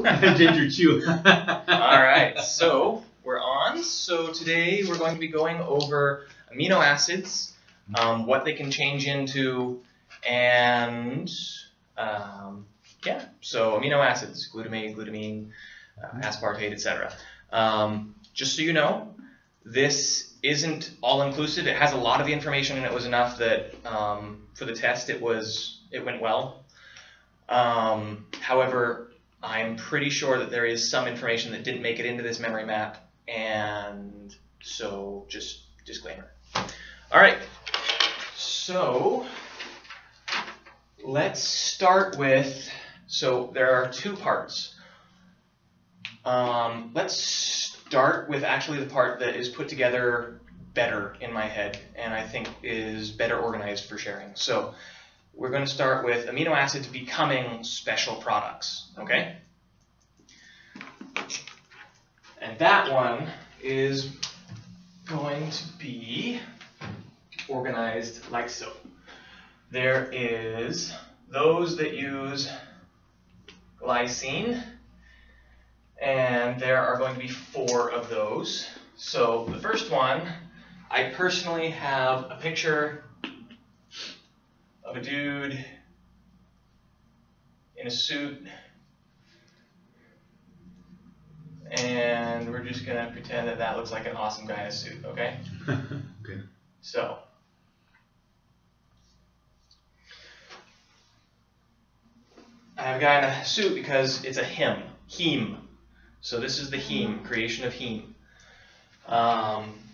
chew. Ginger chew. All right, so we're on. So today we're going to be going over amino acids, what they can change into, and yeah. So amino acids: glutamate, glutamine, aspartate, etc. Just so you know, this isn't all-inclusive. It has a lot of the information, and it was enough that for the test it went well. However, I'm pretty sure that there is some information that didn't make it into this memory map, and so just disclaimer. All right, so let's start with, so there are two parts. Let's start with actually the part that is put together better in my head, and I think is better organized for sharing. So we're going to start with amino acids becoming special products, okay? And that one is going to be organized like so. There is those that use glycine, and there are going to be 4 of those. So the first one, I personally have a picture of a dude in a suit, and we're just going to pretend that that looks like an awesome guy in a suit, okay? Okay. So, I have a guy in a suit because it's a heme. So this is the heme, creation of heme.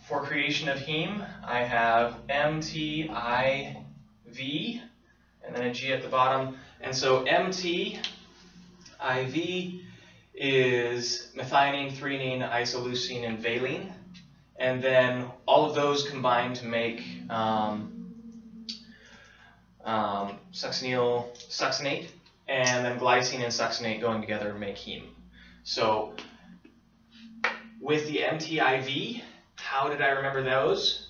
For creation of heme, I have MTIV, and then a G at the bottom. And so MTIV is methionine, threonine, isoleucine, and valine. And then all of those combine to make succinate, and then glycine and succinate going together make heme. So with the MTIV, how did I remember those?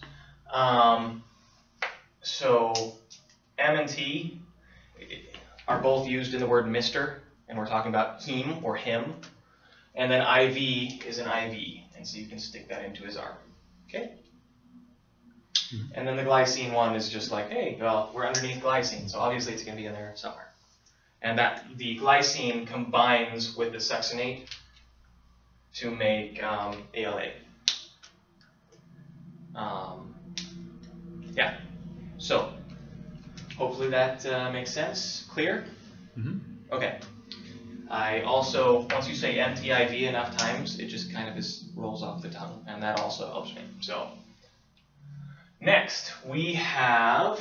So M and T are both used in the word Mr., and we're talking about heme or him. And then IV is an IV, and so you can stick that into his arm. Okay? And then the glycine one is just like, hey, well, we're underneath glycine, so obviously it's going to be in there somewhere. And that the glycine combines with the succinate to make ALA. Yeah. So hopefully that makes sense. Clear? Mm-hmm. Okay. I also, once you say MTIV enough times, it just kind of rolls off the tongue, and that also helps me. So next we have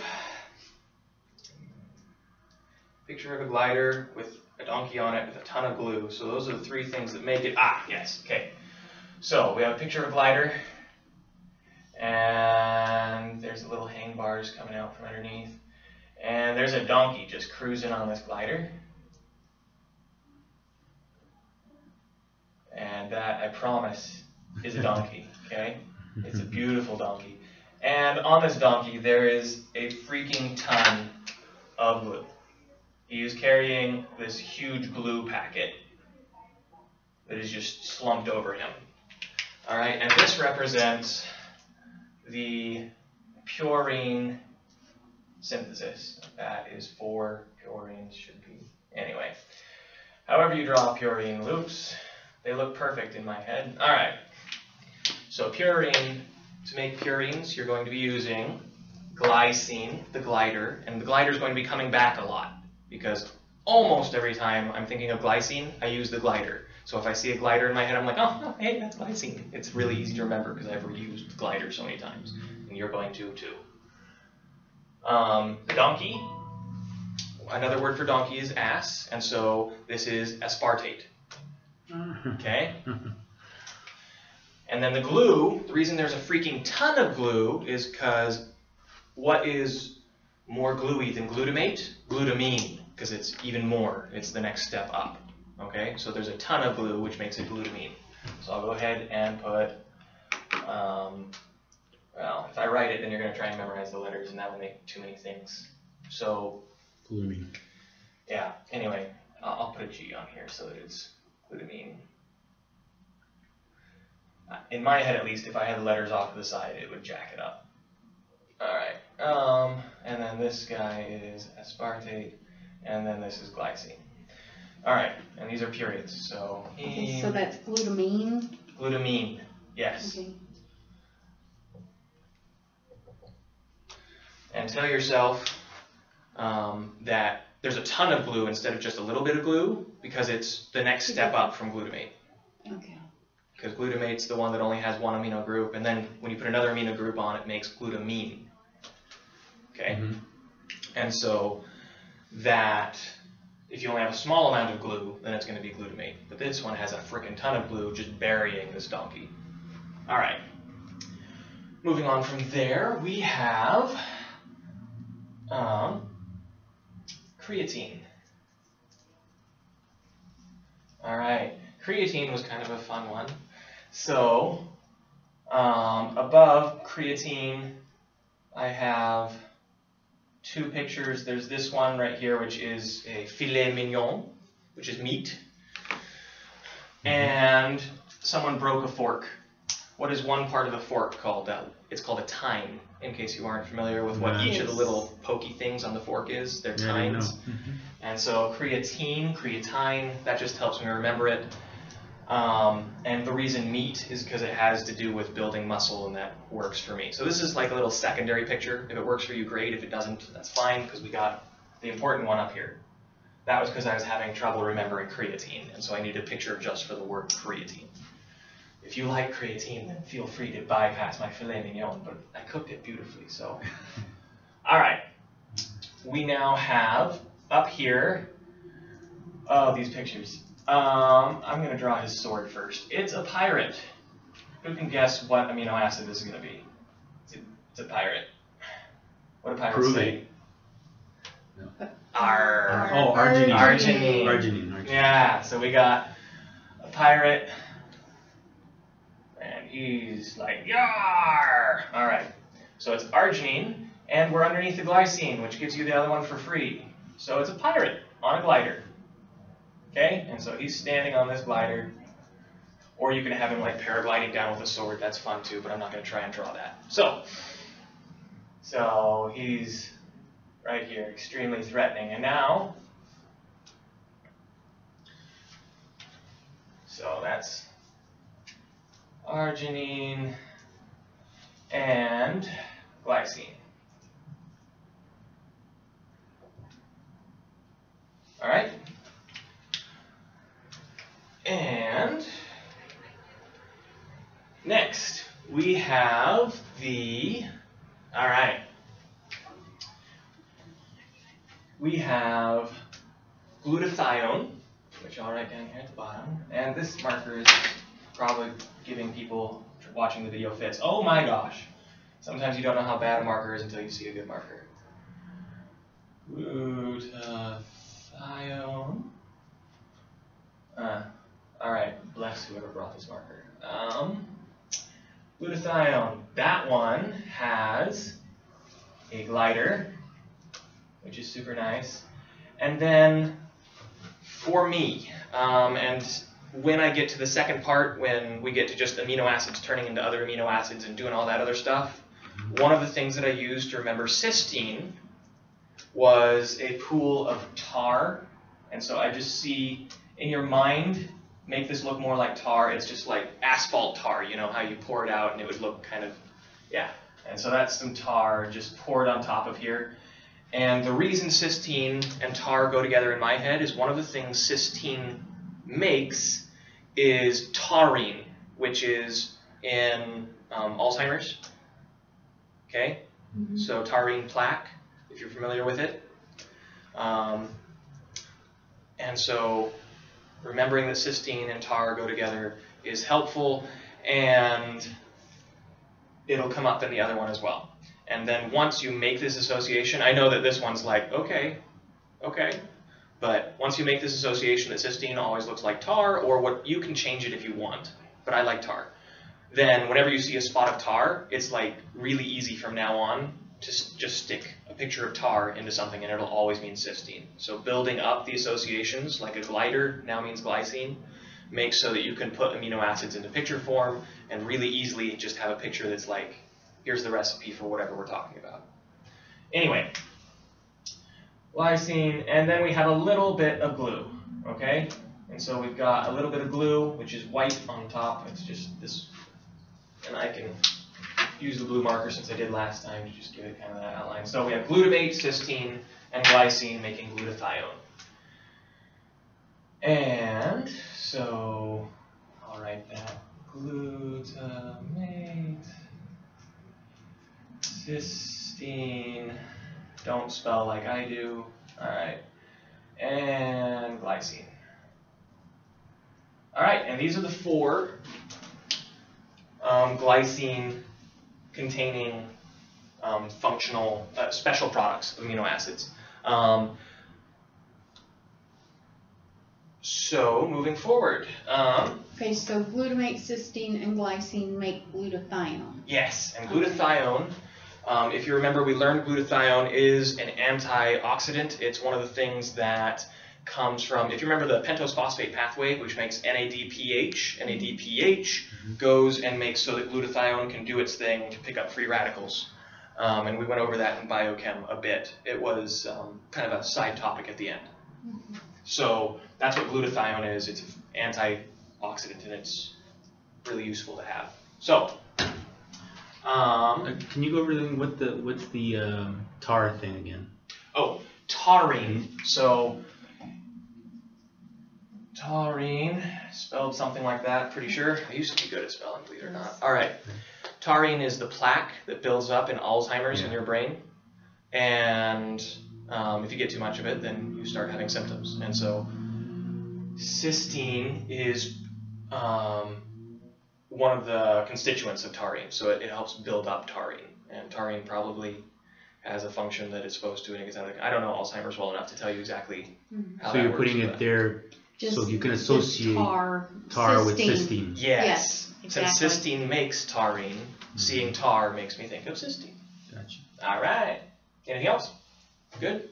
a picture of a glider with a donkey on it with a ton of glue. So those are the 3 things that make it. Yes. Okay. So we have a picture of a glider, and there's the little hang bars coming out from underneath, and there's a donkey just cruising on this glider. And that, I promise, is a donkey, okay? It's a beautiful donkey. And on this donkey, there is a freaking ton of glue. He is carrying this huge glue packet that is just slumped over him. All right, and this represents the purine synthesis. That is 4 purines, should be. Anyway, however you draw purine loops, they look perfect in my head. All right. So purine, to make purines, you're going to be using glycine, the glider, and the glider is going to be coming back a lot because almost every time I'm thinking of glycine, I use the glider. So if I see a glider in my head, I'm like, oh, hey, that's glycine. It's really easy to remember because I've reused glider so many times, and you're going to too. The donkey, another word for donkey is ass, and so this is aspartate. Okay? And then the glue, the reason there's a freaking ton of glue is because what is more gluey than glutamate? Glutamine, because it's even more. It's the next step up. Okay? So there's a ton of glue, which makes it glutamine. So I'll go ahead and put, well, if I write it, then you're going to try and memorize the letters, and that will make too many things. So, Glutamine. yeah, anyway, I'll put a G on here so that it's Glutamine. In my head, at least, if I had the letters off to the side, it would jack it up. Alright, and then this guy is aspartate, and then this is glycine. Alright, and these are periods, so... Okay, so that's glutamine? Glutamine, yes. Okay. And tell yourself that there's a ton of glue instead of just a little bit of glue, because it's the next step up from glutamate. Okay. Because glutamate's the one that only has one amino group, and then when you put another amino group on, it makes glutamine. Okay? Mm-hmm. And so that, if you only have a small amount of glue, then it's going to be glutamate. But this one has a frickin' ton of glue just burying this donkey. Alright. Moving on from there, we have creatine. Alright, creatine was kind of a fun one. So, above creatine, I have two pictures. There's this one right here, which is a filet mignon, which is meat. And someone broke a fork. What is one part of the fork called? It's called a tine, in case you aren't familiar with what each of the little pokey things on the fork is. They're tines. And so creatine, that just helps me remember it. And the reason meat is because it has to do with building muscle, and that works for me. So this is like a little secondary picture. If it works for you, great. If it doesn't, that's fine, because we got the important one up here. That was because I was having trouble remembering creatine, and so I needed a picture just for the word creatine. If you like creatine, then feel free to bypass my filet mignon, but I cooked it beautifully, so. All right. We now have up here, oh, these pictures. I'm going to draw his sword first. It's a pirate. Who can guess what amino acid this is going to be? It's a pirate. What do pirates say? No. Arginine. Arginine. Yeah, so we got a pirate, and he's like, yar! All right, so it's arginine, and we're underneath the glycine, which gives you the other one for free. So it's a pirate on a glider. Okay, and so he's standing on this glider, or you can have him like paragliding down with a sword. That's fun too, but I'm not going to try and draw that. So he's right here, extremely threatening, and now, so that's arginine and glycine. All right. And next, we have all right, we have glutathione, which I'll write down here at the bottom. And this marker is probably giving people watching the video fits. Oh my gosh. Sometimes you don't know how bad a marker is until you see a good marker. Glutathione. All right, bless whoever brought this marker. Glutathione, that one has a glider, which is super nice. And then for me, and when I get to the second part, when we get to just amino acids turning into other amino acids and doing all that other stuff, one of the things that I used to remember cysteine was a pool of tar. And so I just see in your mind, make this look more like tar. It's just like asphalt tar, you know, how you pour it out and it would look kind of, yeah. And so that's some tar just poured on top of here. And the reason cysteine and tar go together in my head is one of the things cysteine makes is taurine, which is in Alzheimer's. Okay? Mm-hmm. So taurine plaque, if you're familiar with it. And so remembering that cysteine and tar go together is helpful, and it'll come up in the other one as well. And then once you make this association, I know that this one's like, okay, but once you make this association that cysteine always looks like tar, or what, you can change it if you want, but I like tar. Then whenever you see a spot of tar, it's like really easy from now on to just stick a picture of tar into something and it'll always mean cysteine. So building up the associations, like a glider now means glycine, makes so that you can put amino acids into picture form and really easily just have a picture that's like, here's the recipe for whatever we're talking about. Anyway, lysine, and then we have a little bit of glue, okay? And so we've got a little bit of glue, which is white on top. It's just this, and I can use the blue marker since I did last time to just give it kind of that outline. So we have glutamate, cysteine, and glycine making glutathione. And so I'll write that glutamate, cysteine, don't spell like I do, all right, and glycine. All right, and these are the 4 glycine containing functional, special products, amino acids. So moving forward. Okay, so glutamate, cysteine, and glycine make glutathione. Yes, and glutathione, if you remember, we learned glutathione is an antioxidant. It's one of the things that comes from, if you remember the pentose phosphate pathway, which makes NADPH. NADPH goes and makes so that glutathione can do its thing to pick up free radicals. And we went over that in biochem a bit. It was kind of a side topic at the end. So that's what glutathione is. It's an antioxidant, and it's really useful to have. So, can you go over what's the tar thing again? Oh, taurine. So taurine, spelled something like that, pretty sure. I used to be good at spelling, believe it or not. All right. Taurine is the plaque that builds up in Alzheimer's in your brain. And if you get too much of it, then you start having symptoms. And so cysteine is one of the constituents of taurine. So it helps build up taurine. And taurine probably has a function that it's supposed to. I don't know Alzheimer's well enough to tell you exactly how so that you're works, putting it there so you can associate tar with cysteine. Yes. Exactly. Since cysteine makes taurine, seeing tar makes me think of cysteine. Gotcha. All right. Anything else? Good?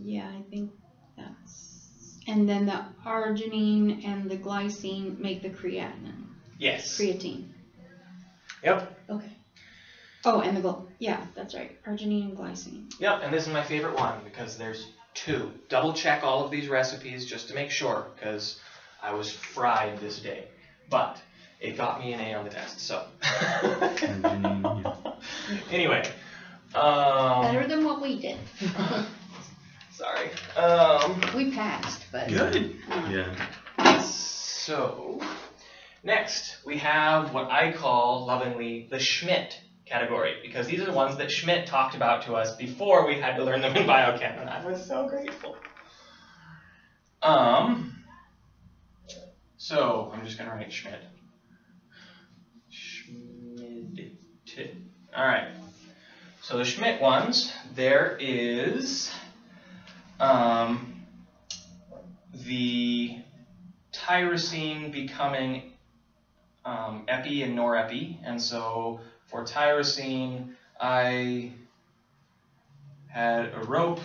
Yeah, I think that's... And then the arginine and the glycine make the creatinine. Yes. Creatine. Yep. Okay. Oh, and yeah, that's right. Arginine and glycine. Yep, and this is my favorite one because there's 2. Double check all of these recipes just to make sure because I was fried this day. But it got me an A on the test, so. Anyway. Better than what we did. Sorry. We passed, but... Good. Yeah. So, next we have what I call lovingly the Schmidt category, because these are the ones that Schmidt talked about to us before we had to learn them in biochem, and I was so grateful. So I'm just gonna write Schmidt. Schmidt. All right. So the Schmidt ones, there is the tyrosine becoming epi and norepi, and so for tyrosine, I had a rope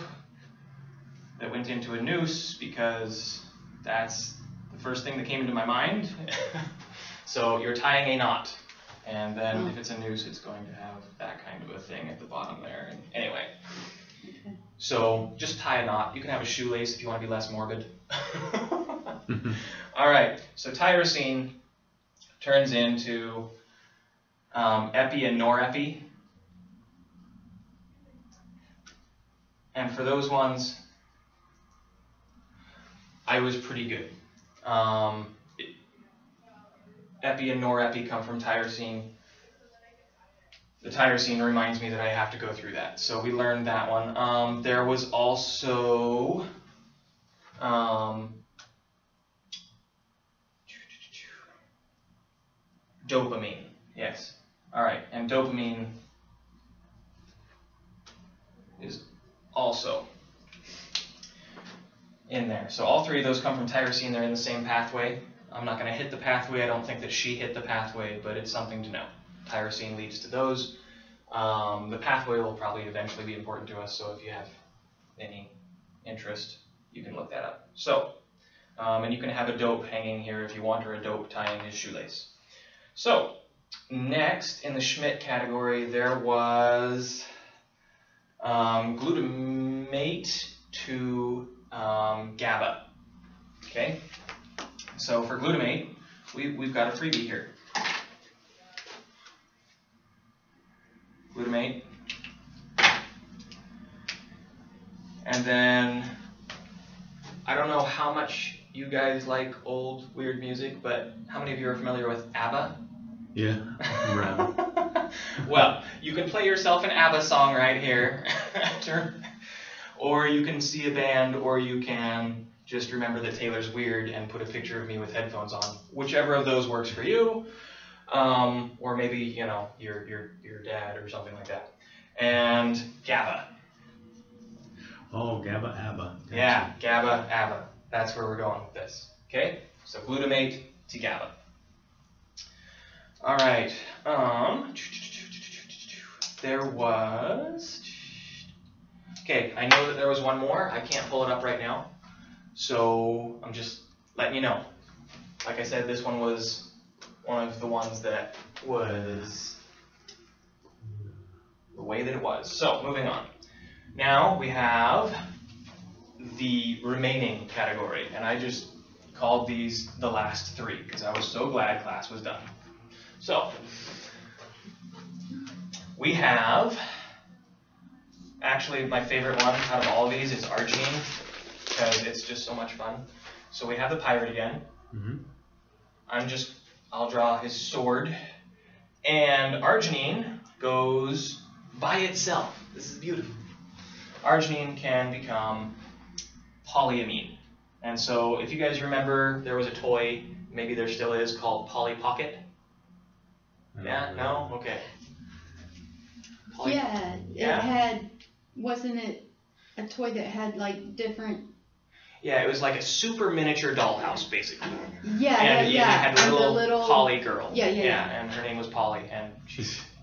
that went into a noose because that's the first thing that came into my mind. So you're tying a knot, and then if it's a noose, it's going to have that kind of a thing at the bottom there. And anyway, so just tie a knot. You can have a shoelace if you want to be less morbid. All right, so tyrosine turns into epi and norepi. And for those ones, I was pretty good. Epi and norepi come from tyrosine. The tyrosine reminds me that I have to go through that. So we learned that one. There was also dopamine. Yes. All right. And dopamine is also in there. So all 3 of those come from tyrosine. They're in the same pathway. I'm not going to hit the pathway. I don't think that she hit the pathway, but it's something to know. Tyrosine leads to those. The pathway will probably eventually be important to us, so if you have any interest, you can look that up. So And you can have a dope hanging here if you want, or a dope tying his shoelace. So, next in the Schmidt category, there was glutamate to GABA. Okay? So for glutamate, we've got a freebie here. Glutamate. And then, I don't know how much you guys like old weird music, but how many of you are familiar with ABBA? Yeah, right. Well, you can play yourself an ABBA song right here, or you can see a band, or you can just remember that Taylor's weird and put a picture of me with headphones on. Whichever of those works for you, or maybe, you know, your dad or something like that. And GABA. Oh, GABA, ABBA. Gotcha. Yeah, GABA, ABBA. That's where we're going with this. Okay, so glutamate to GABA. All right. There was. Okay, I know that there was one more. I can't pull it up right now, so I'm just letting you know. Like I said, this one was one of the ones that was the way that it was. So moving on. Now we have the remaining category, and I just called these the last three because I was so glad class was done. So we have, actually my favorite one out of all of these is Arginine, because it's just so much fun. So we have the pirate again. I'll draw his sword, and Arginine goes by itself. This is beautiful. Arginine can become polyamine. And so if you guys remember, there was a toy, maybe there still is, called Polly Pocket. Yeah? No? Okay. Yeah, it had, wasn't it a toy that had like different... Yeah, it was like a super miniature dollhouse, basically. Yeah, and yeah. it had a little, little Polly girl. Yeah, and her name was Polly, and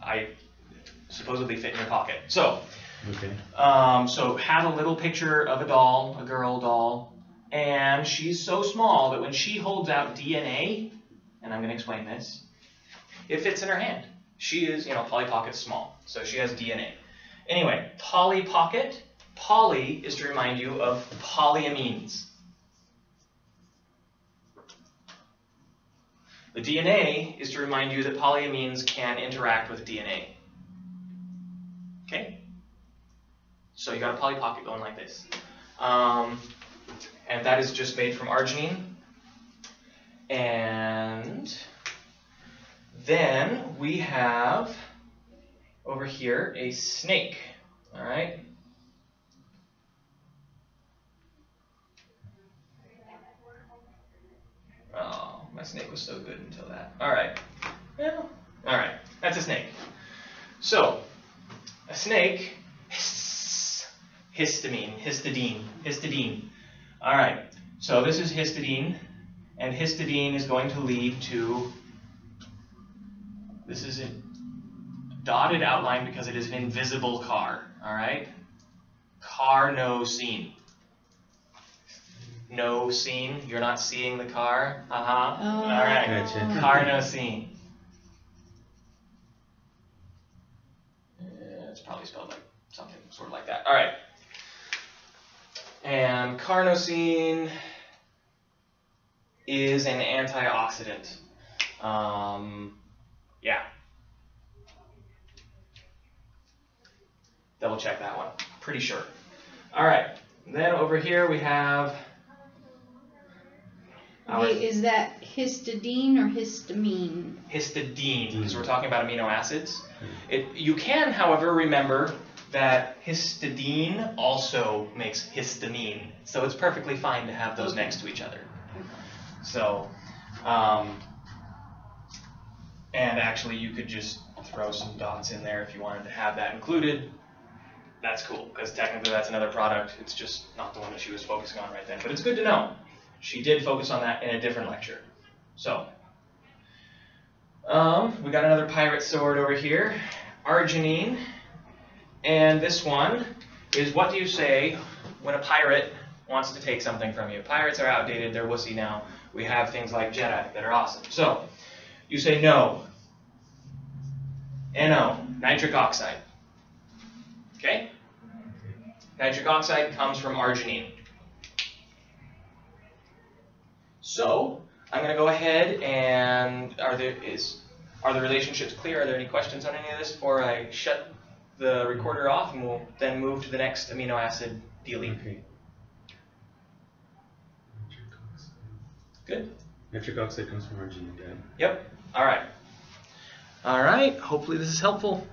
I supposedly fit in your pocket. So, okay. So had a little picture of a doll, a girl doll, and she's so small that when she holds out DNA, and I'm going to explain this, it fits in her hand. She is, you know, Polly Pocket's small, so she has DNA. Anyway, Polly Pocket. Poly is to remind you of polyamines. The DNA is to remind you that polyamines can interact with DNA. Okay? So you got a Polly Pocket going like this. And that is just made from arginine. And then we have over here a snake. All right? Oh, my snake was so good until that. All right. Yeah. All right. That's a snake. So, a snake, histidine. All right. So this is histidine, and histidine is going to lead to, this is a dotted outline because it is an invisible car. All right. Carnosine. No scene. You're not seeing the car. All right. Gotcha. Carnosine. It's probably spelled like something sort of like that. All right. And carnosine is an antioxidant. Yeah. Double check that one. Pretty sure. All right. Then over here we have. Wait, is that histidine or histamine? Histidine, because we're talking about amino acids. You can, however, remember that histidine also makes histamine, so it's perfectly fine to have those next to each other. So, and actually you could just throw some dots in there if you wanted to have that included. That's cool, because technically that's another product. It's just not the one that she was focusing on right then, but it's good to know. She did focus on that in a different lecture. So, we got another pirate sword over here, arginine, and this one is what do you say when a pirate wants to take something from you. Pirates are outdated, they're wussy now. We have things like Jedi that are awesome. So, you say no. NO, nitric oxide. Okay? Nitric oxide comes from arginine. So, I'm going to go ahead and are the relationships clear? Are there any questions on any of this before I shut the recorder off and we'll then move to the next amino acid dealing? Okay. Good? Nitric oxide comes from arginine, Dad. Yep. All right. All right. Hopefully this is helpful.